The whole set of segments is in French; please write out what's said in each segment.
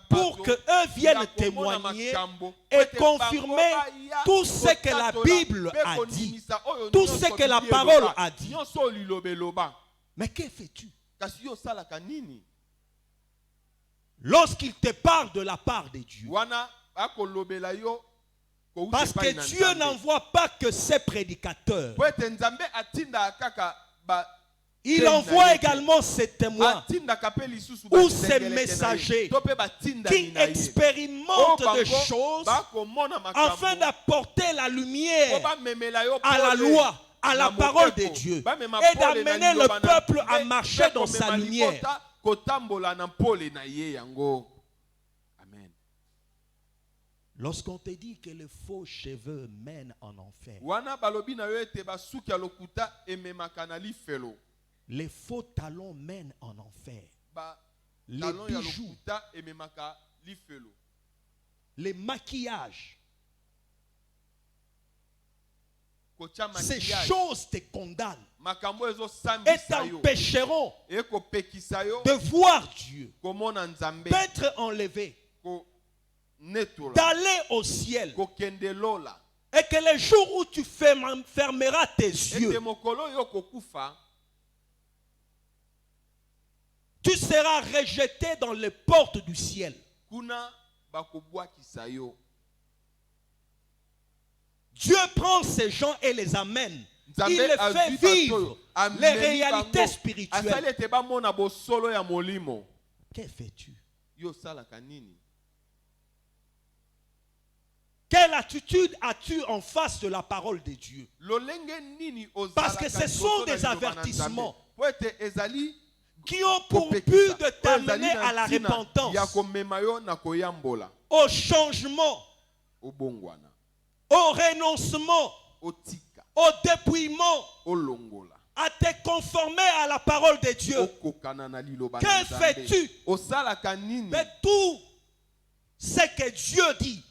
pour qu'eux viennent témoigner et confirmer tout ce que la Bible a dit, tout ce que la parole a dit. Mais que fais-tu lorsqu'il te parle de la part de Dieu? Parce que Dieu n'envoie pas que ses prédicateurs. Il envoie également ses témoins ou ses messagers qui expérimentent des choses afin d'apporter la lumière à la loi, à la parole de Dieu et d'amener le peuple à marcher dans sa lumière. Amen. Lorsqu'on te dit que les faux cheveux mènent en enfer, les faux talons mènent en enfer, les bijoux, les maquillages, ces choses te condamnent et t'empêcheront de voir Dieu, d'être enlevé, d'aller au ciel, et que le jour où tu fermeras tes yeux, tu seras rejeté dans les portes du ciel. Dieu prend ces gens et les amène. Il les fait vivre les réalités spirituelles. Que fais-tu? Quelle attitude as-tu en face de la parole de Dieu? Parce que ce sont des avertissements qui ont pour but de t'amener à la repentance, au changement, au renoncement, au dépouillement, à te conformer à la parole de Dieu. Que fais-tu de tout ce que Dieu dit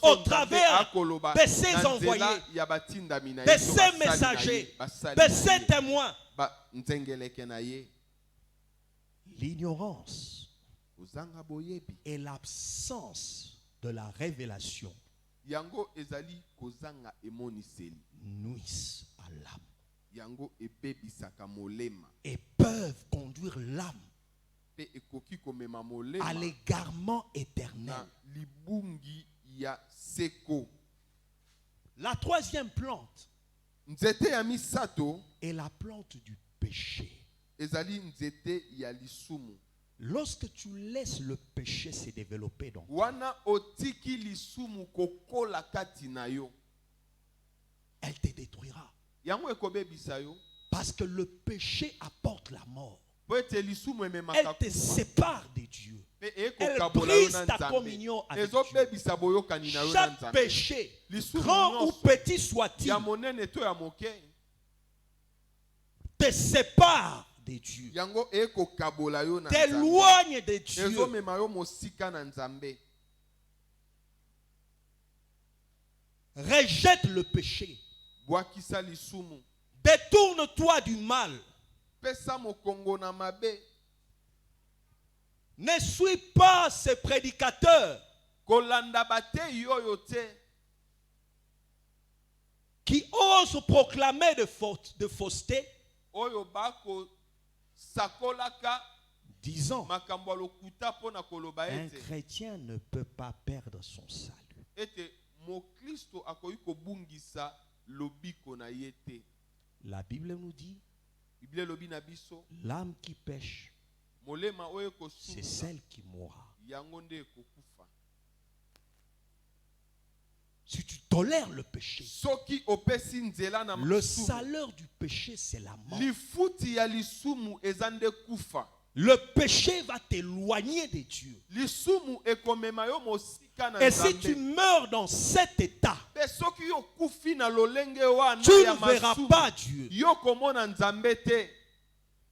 au travers de ses envoyés, de ses messagers, de ses témoins? L'ignorance et l'absence de la révélation nuisent à l'âme et peuvent conduire l'âme à l'égarement éternel. La troisième plante est la plante du péché. Lorsque tu laisses le péché se développer dans toi, elle te détruira. Parce que le péché apporte la mort. Elle te sépare de Dieu. Elle brise ta communion avec Dieu. Chaque péché, grand ou petit soit-il, te sépare de Dieu, t'éloigne de Dieu. Rejette le péché. Détourne-toi du mal. Ne suis pas ces prédicateurs qui osent proclamer de fausseté, disant un chrétien ne peut pas perdre son salut. La Bible nous dit l'âme qui pêche, c'est celle qui mourra. Si tu tolères le péché, le salaire du péché, c'est la mort. Le péché va t'éloigner de Dieu. Et si tu meurs dans cet état, tu ne verras pas Dieu.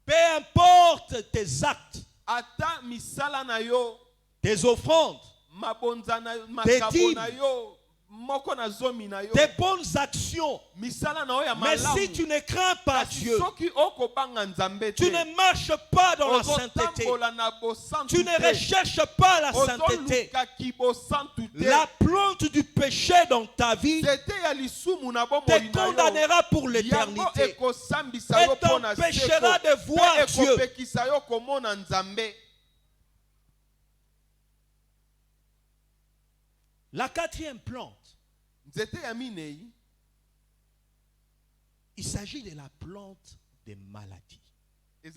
Peu importe tes actes, tes offrandes, tes dîmes, des bonnes actions. Mais si tu ne crains pas Dieu, tu ne marches pas dans la sainteté, tu ne recherches pas la sainteté, la plante du péché dans ta vie te condamnera pour l'éternité et t'empêchera de voir Dieu. La quatrième plante, il s'agit de la plante des maladies, des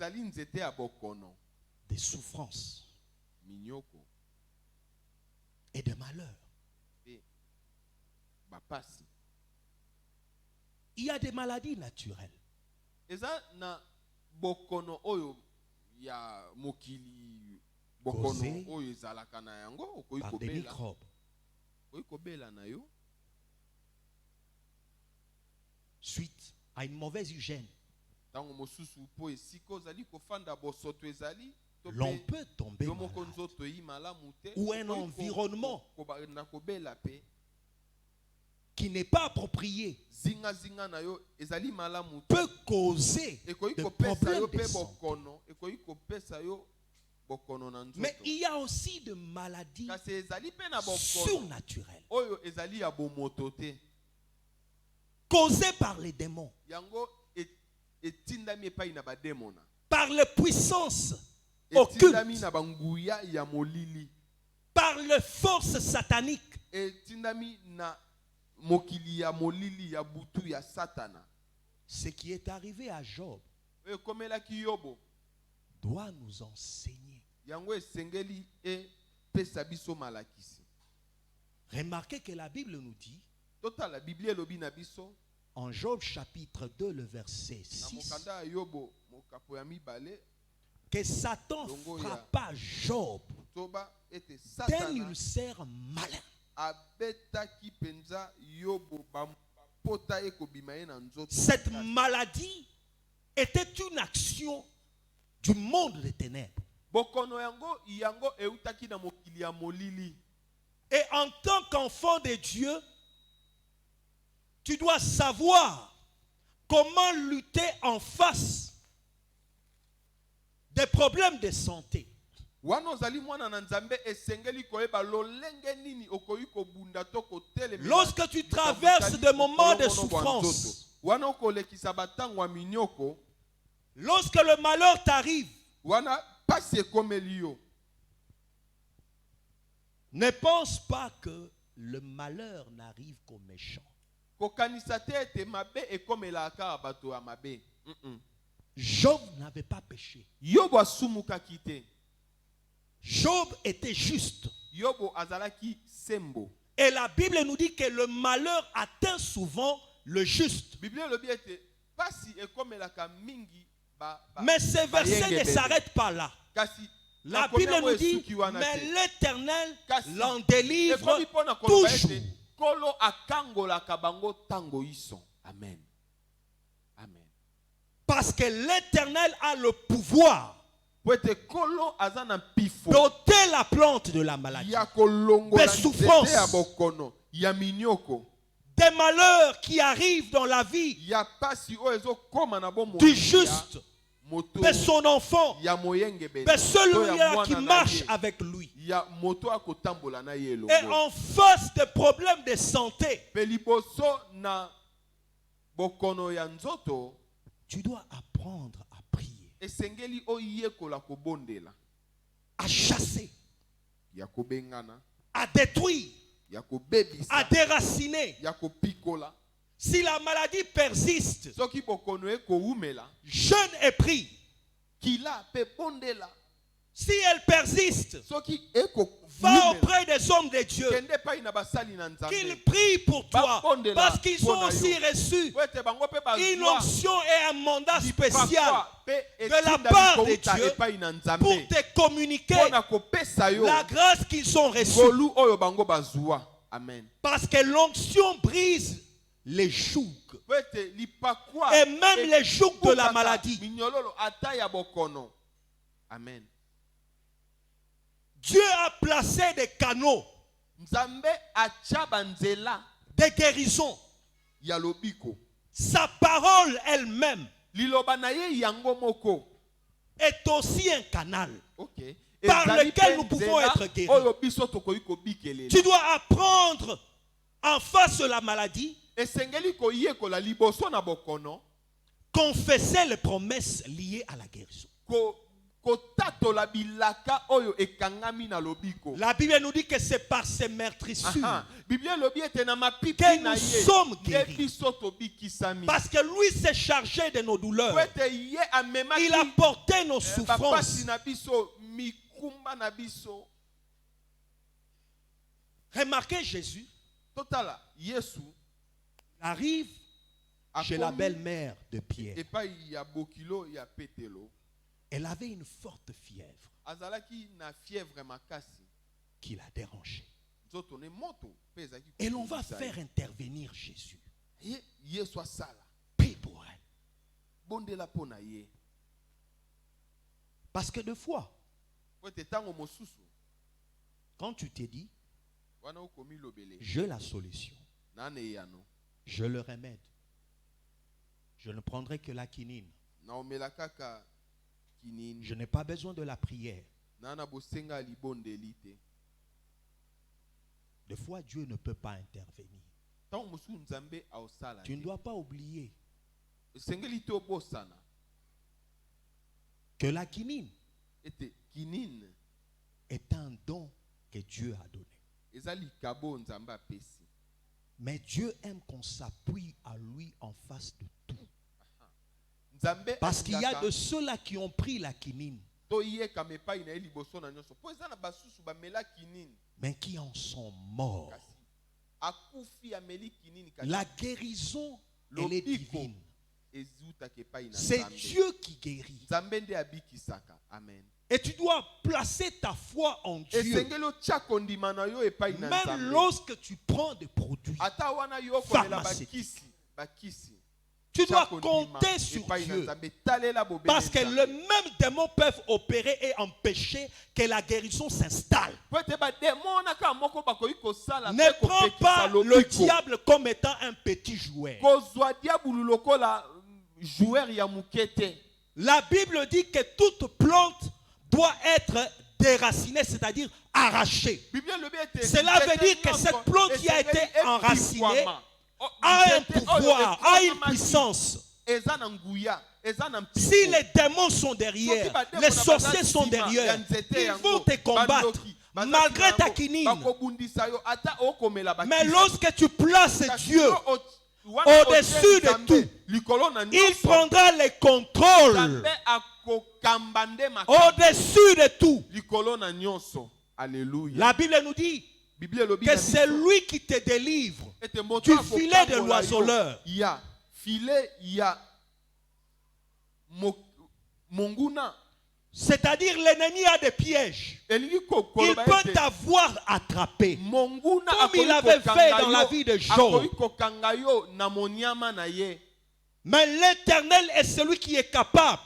souffrances et des malheurs. Il y a des maladies naturelles. Causées par des microbes. Suite à une mauvaise hygiène, l'on peut tomber malade. Ou un environnement qui n'est pas approprié peut causer des problèmes de santé. Mais il y a aussi des maladies surnaturelles causées par les démons, par les puissances occultes, par les forces sataniques. Ce qui est arrivé à Job doit nous enseigner. Remarquez que la Bible nous dit en Job chapitre 2 le verset 6 que Satan frappa Job d'un ulcère malin. Cette maladie était une action du monde des ténèbres. Et en tant qu'enfant de Dieu, tu dois savoir comment lutter en face des problèmes de santé. Lorsque tu traverses des moments de souffrance, lorsque le malheur t'arrive, ne pense pas que le malheur n'arrive qu'aux méchants. Job n'avait pas péché. Job était juste. Et la Bible nous dit que le malheur atteint souvent le juste. Mais ce verset ne s'arrête pas là. La Bible nous dit, mais l'Éternel l'en délivre toujours. Amen. Amen. Parce que l'Éternel a le pouvoir d'ôter la plante de la maladie, des souffrances, des malheurs qui arrivent dans la vie du juste, de son enfant, de celui-là qui marche avec lui. Et en face des problèmes de santé, tu dois apprendre à prier, à chasser, à détruire, à déraciner. Si la maladie persiste, jeûne et prie. Si elle persiste, va auprès des hommes de Dieu, qu'ils prient pour toi, parce qu'ils ont aussi reçu une onction et un mandat spécial de la part de Dieu pour te communiquer la grâce qu'ils ont reçue. Parce que l'onction brise les jougs et même les jougs de la maladie. Amen. Dieu a placé des canaux des guérisons. Sa parole elle-même est aussi un canal par lequel nous pouvons être guéris. Tu dois apprendre en face de la maladie, confesser les promesses liées à la guérison. La Bible nous dit que c'est par ces meurtrissures que nous sommes guéris. Parce que lui s'est chargé de nos douleurs. Il a porté nos souffrances. Remarquez Jésus. Il arrive chez la belle-mère de Pierre. Elle avait une forte fièvre qui l'a dérangée. Et l'on va faire intervenir Jésus. Prie pour elle. Parce que deux fois, quand tu t'es dit, j'ai la solution, je le remède, je ne prendrai que la quinine. Je n'ai pas besoin de la prière. Des fois, Dieu ne peut pas intervenir. Tu ne dois pas oublier que la quinine est un don que Dieu a donné. Mais Dieu aime qu'on s'appuie à lui en face de tout. Parce qu'il y a de ceux-là qui ont pris la quinine, mais qui en sont morts. La guérison, elle est divine. C'est Dieu qui guérit. Et tu dois placer ta foi en Dieu. Même lorsque tu prends des produits pharmaceutiques, tu dois compter sur Dieu. Parce que le même démon peut opérer et empêcher que la guérison s'installe. Ne prends pas le diable comme étant un petit jouet. La Bible dit que toute plante doit être déracinée, c'est-à-dire arrachée. Cela veut dire que cette plante qui a été enracinée a un pouvoir, a une puissance. Si les démons sont derrière, les sorciers sont derrière, ils vont te combattre malgré ta quinine. Mais lorsque tu places Dieu au-dessus de tout, il prendra le contrôle au-dessus de tout. La Bible nous dit que c'est lui qui te délivre du filet de l'oiseleur. C'est-à-dire l'ennemi a des pièges. Il peut t'avoir attrapé comme il avait fait dans la vie de Job. Mais l'Éternel est celui qui est capable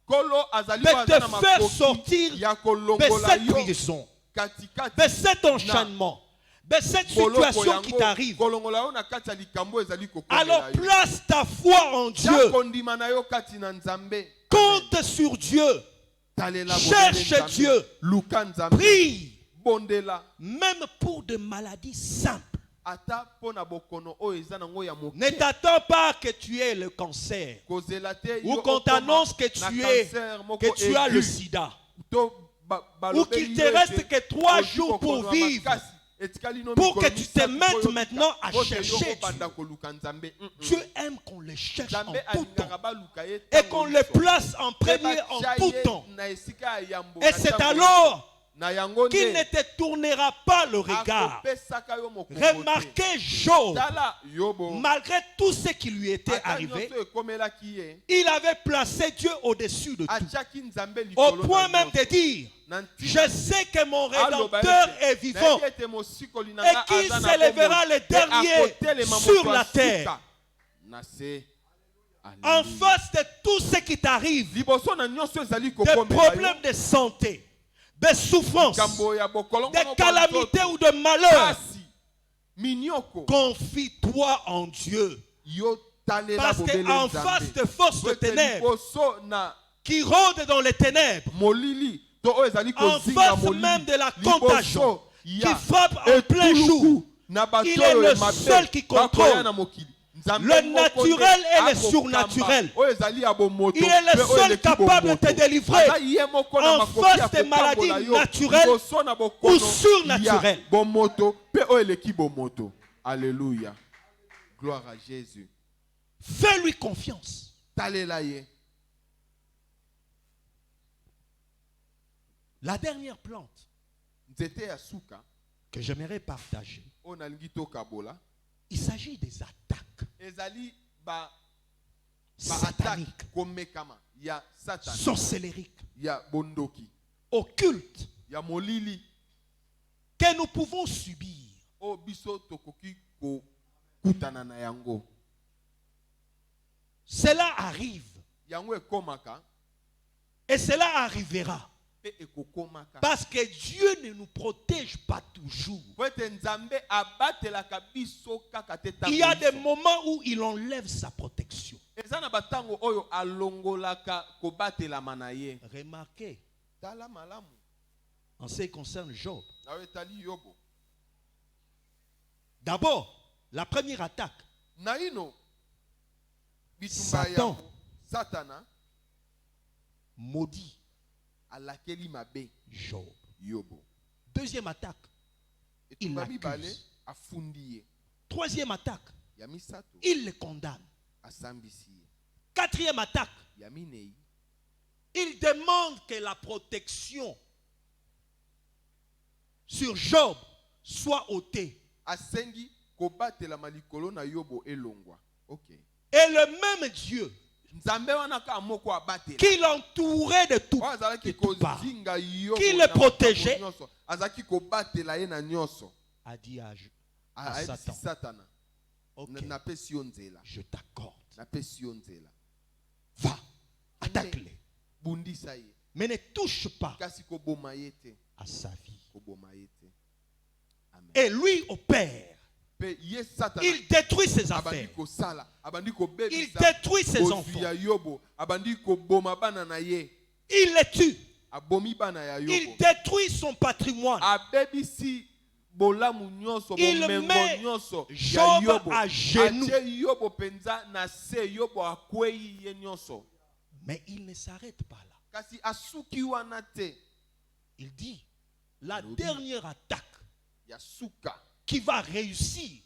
de te faire sortir de cette prison, de cet enchaînement, de cette situation qui t'arrive. Alors place ta foi en Dieu. Compte sur Dieu. Cherche Dieu. Prie. Même pour des maladies simples. Ne t'attends pas que tu aies le cancer ou qu'on t'annonce que tu as le sida ou qu'il te reste que 3 jours pour vivre pour que tu te mettes maintenant à chercher Dieu. Dieu aime qu'on le cherche en tout temps et qu'on le place en premier en tout temps. Et c'est alors qu'il ne te tournera pas le regard. Remarquez Job, malgré tout ce qui lui était arrivé, il avait placé Dieu au-dessus de tout. Au point même de dire, je sais que mon Rédempteur est vivant et qu'il s'élèvera le dernier sur la terre. En face de tout ce qui t'arrive, des problèmes de santé, des souffrances, des calamités ou de malheurs, confie-toi en Dieu. Parce qu'en face de forces ténèbres qui rôdent dans les ténèbres, en face même de la contagion qui frappe en plein jour, il est le seul qui contrôle le naturel et le surnaturel. Il est le seul capable de te délivrer en face des maladies naturelles ou surnaturelles. Alléluia. Gloire à Jésus. Fais-lui confiance. La dernière plante que j'aimerais partager, il s'agit des attaques sataniques, sorcellériques, occultes, que nous pouvons subir. Cela arrive et cela arrivera. Parce que Dieu ne nous protège pas toujours. Il y a des moments où il enlève sa protection. Remarquez, en ce qui concerne Job, d'abord, la première attaque, Satan maudit Job. Deuxième attaque, il l'accuse. Troisième attaque, il le condamne. Quatrième attaque, il demande que la protection sur Job soit ôtée. Et le même Dieu qui l'entourait de tout part, qui le protégeait, a dit à Satan, okay, je t'accorde, va, attaque-les, mais ne touche pas à sa vie. Et lui opère. Il détruit ses affaires. Il détruit ses enfants. Il les tue. Il détruit son patrimoine. Il met Job à genoux. Mais il ne s'arrête pas là. Il dit, la dernière attaque qui va réussir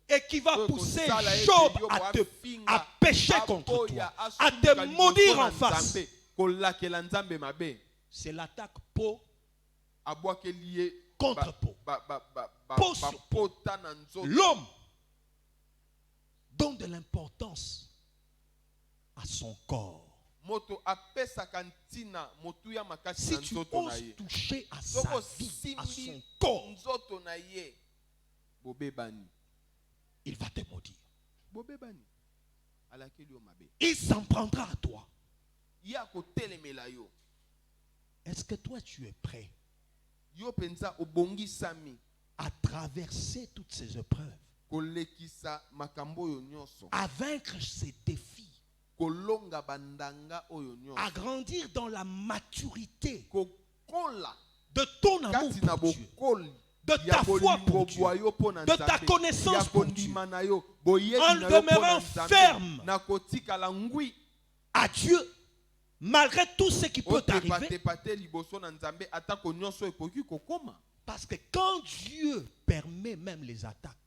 et qui va pousser Job à pécher contre toi, à te maudire en face, c'est l'attaque peau contre peau. Peau sur peau. L'homme donne de l'importance à son corps. Si tu oses toucher à sa vie, à son corps, il va te maudire. Il s'en prendra à toi. Est-ce que toi tu es prêt à traverser toutes ces épreuves, à vaincre ces défis, à grandir dans la maturité de ton amour pour Dieu, de ta foi pour Dieu, de ta connaissance pour Dieu, en demeurant ferme à Dieu, malgré tout ce qui peut t'arriver? Parce que quand Dieu permet même les attaques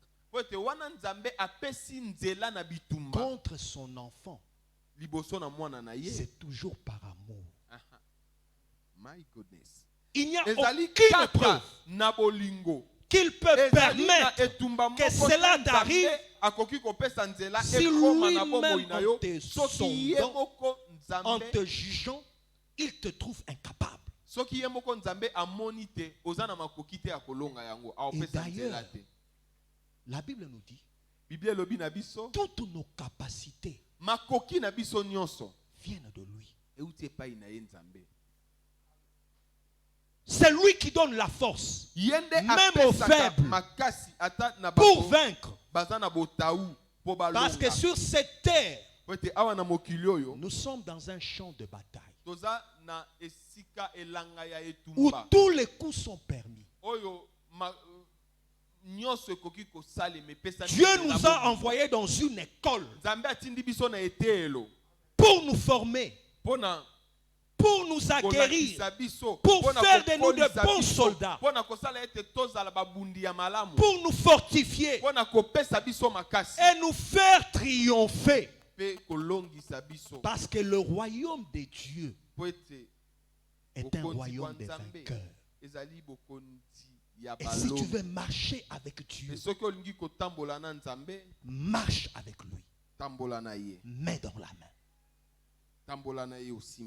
contre son enfant, c'est toujours par amour. My goodness. Il n'y a aucune preuve qu'il peut permettre que cela t'arrive si lui-même en te sondant, en te jugeant, il te trouve incapable. Et d'ailleurs, la Bible nous dit, toutes nos capacités viennent de lui. C'est lui qui donne la force, même aux faibles, pour vaincre. Parce que sur cette terre, nous sommes dans un champ de bataille où tous les coups sont permis. Dieu nous a envoyés dans une école pour nous former, pour nous acquérir, pour faire de nous de bons soldats, pour nous fortifier et nous faire triompher. Parce que le royaume de Dieu est un royaume de vainqueurs. Et si tu veux marcher avec Dieu, marche avec lui. Main dans la main.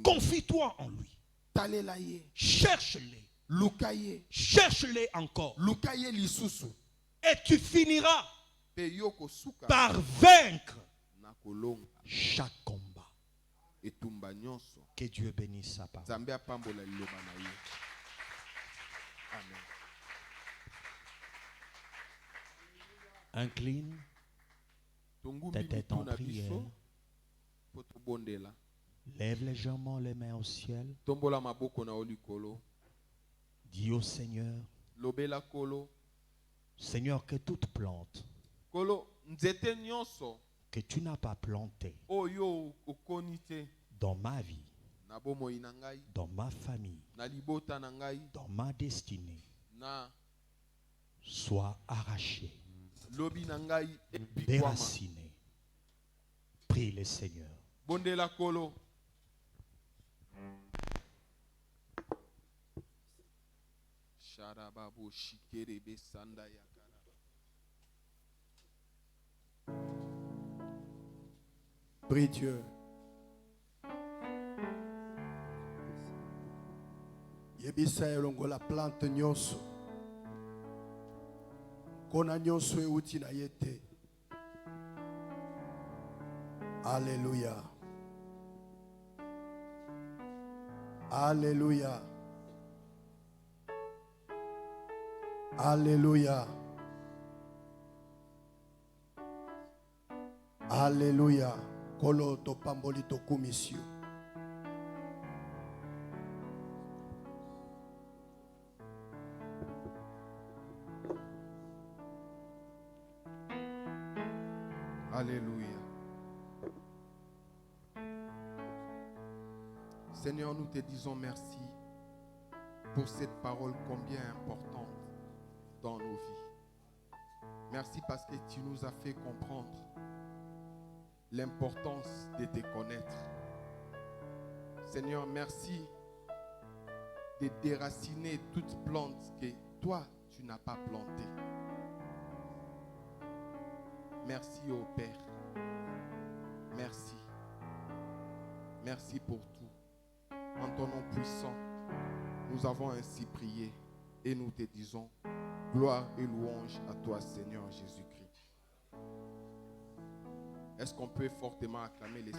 Confie-toi en lui. Cherche-les. Cherche-les encore. Et tu finiras par vaincre chaque combat. Que Dieu bénisse sa parole. Amen. Incline ta tête en prière. Lève légèrement les mains au ciel. Dis au Seigneur, Seigneur, que toute plante que tu n'as pas plantée dans ma vie, dans ma famille, dans ma destinée, soit arrachée, déracinée. Prie le Seigneur. Prie Dieu. Yebisa elongo la plante nyonso. Kona nyonso euti na yete. Alléluia. Alléluia. Alléluia. Alléluia. Kolo to pamboli to kumisio. Alléluia. Seigneur, nous te disons merci pour cette parole combien importante dans nos vies. Merci parce que tu nous as fait comprendre l'importance de te connaître. Seigneur, merci de déraciner toute plante que toi, tu n'as pas plantée. Merci au Père. Merci. Merci pour tout. En ton nom puissant, nous avons ainsi prié et nous te disons gloire et louange à toi, Seigneur Jésus-Christ. Est-ce qu'on peut fortement acclamer les